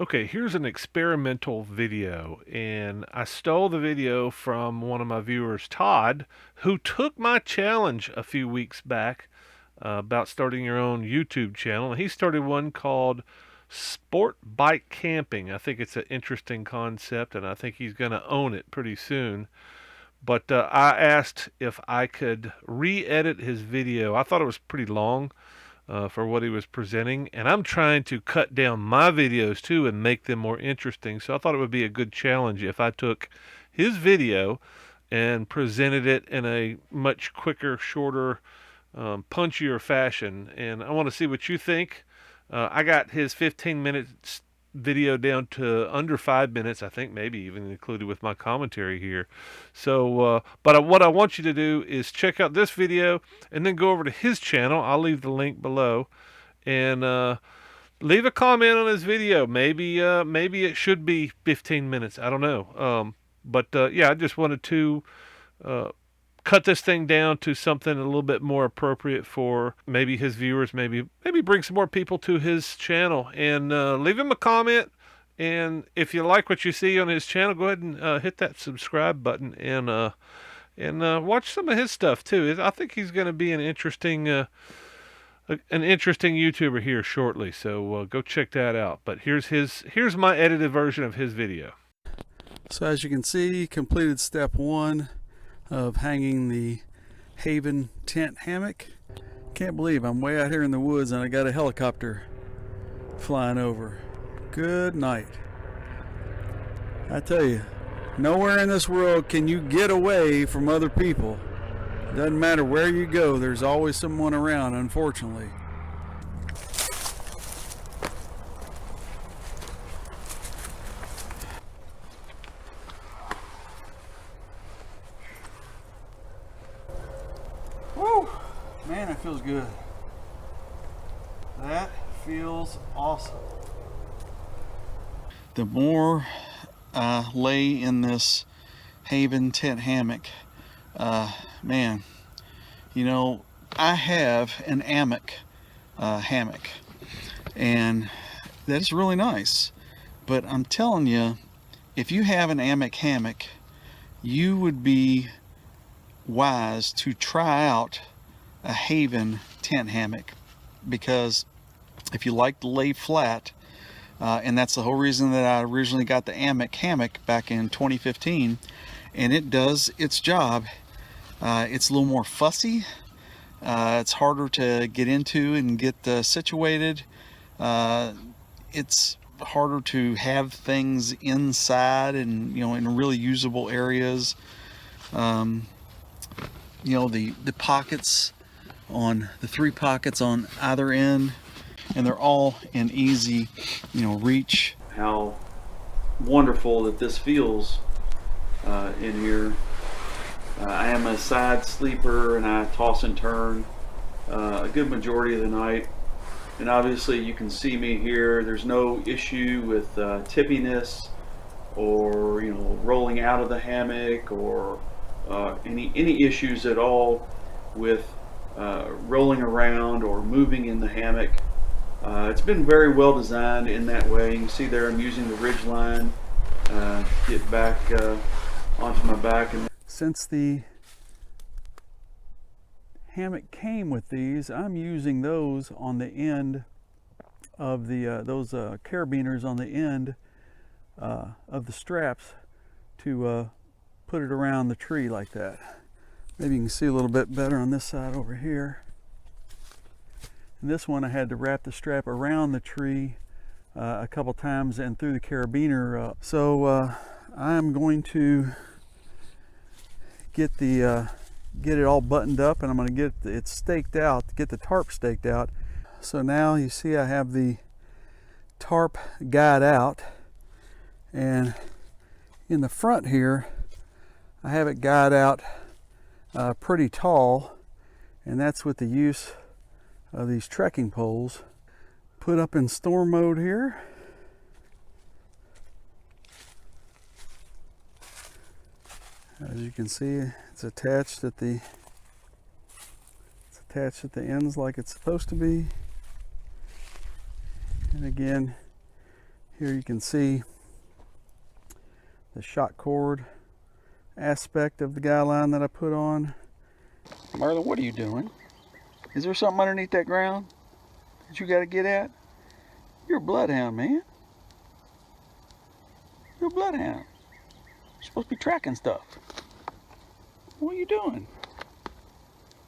Okay, here's an experimental video, and I stole the video from one of my viewers, Todd, who took my challenge a few weeks back about starting your own YouTube channel. He started one called Sportbike Camping. I think it's an interesting concept, and I think he's going to own it pretty soon. But I asked if I could re-edit his video. I thought it was pretty long for what he was presenting, and I'm trying to cut down my videos too and make them more interesting. So I thought it would be a good challenge if I took his video and presented it in a much quicker, shorter, punchier fashion. And I want to see what you think. I got his 15 minutes video down to under 5 minutes, I think, maybe even included with my commentary here. So, but what I want you to do is check out this video and then go over to his channel. I'll leave the link below, and leave a comment on his video. Maybe it should be 15 minutes. I don't know. But yeah, I just wanted to uh, cut this thing down to something a little bit more appropriate for maybe his viewers, maybe bring some more people to his channel, and leave him a comment. And if you like what you see on his channel, go ahead and hit that subscribe button, and watch some of his stuff too. I think he's going to be an interesting YouTuber here shortly. So go check that out. But here's my edited version of his video. So as you can see, completed step one of hanging the Haven tent hammock. Can't believe I'm way out here in the woods and I got a helicopter flying over. Good night. I tell you, nowhere in this world can you get away from other people. Doesn't matter where you go, there's always someone around, unfortunately. Woo! Man, that feels good. That feels awesome. The more I lay in this Haven tent hammock, man, you know, I have an hammock, and that's really nice. But I'm telling you, if you have an hammock, you would be wise to try out a Haven tent hammock, because if you like to lay flat, and that's the whole reason that I originally got the hammock back in 2015, and it does its job. It's a little more fussy. It's harder to get into and get situated. It's harder to have things inside and, you know, in really usable areas. You know, the pockets on the 3 pockets on either end, and they're all in easy, you know, reach. How wonderful that this feels in here. I am a side sleeper and I toss and turn a good majority of the night, and obviously you can see me here. There's no issue with tippiness or, you know, rolling out of the hammock, or any issues at all with rolling around or moving in the hammock. It's been very well designed in that way. You can see there I'm using the ridge line to get back onto my back. And since the hammock came with these, I'm using those on the end of the those carabiners on the end of the straps to put it around the tree like that. Maybe you can see a little bit better on this side over here. And this one I had to wrap the strap around the tree a couple times and through the carabiner. So I'm going to get it all buttoned up, and I'm going to get it staked out, get the tarp staked out. So now you see I have the tarp guyed out, and in the front here I have it guyed out pretty tall, and that's with the use of these trekking poles. Put up in storm mode here. As you can see, it's attached at the ends like it's supposed to be. And again, Here you can see the shock cord aspect of the guy line that I put on. Marlon, what are you doing? Is there something underneath that ground that you got to get at? You're a bloodhound, man. You're a bloodhound. You're supposed to be tracking stuff. What are you doing?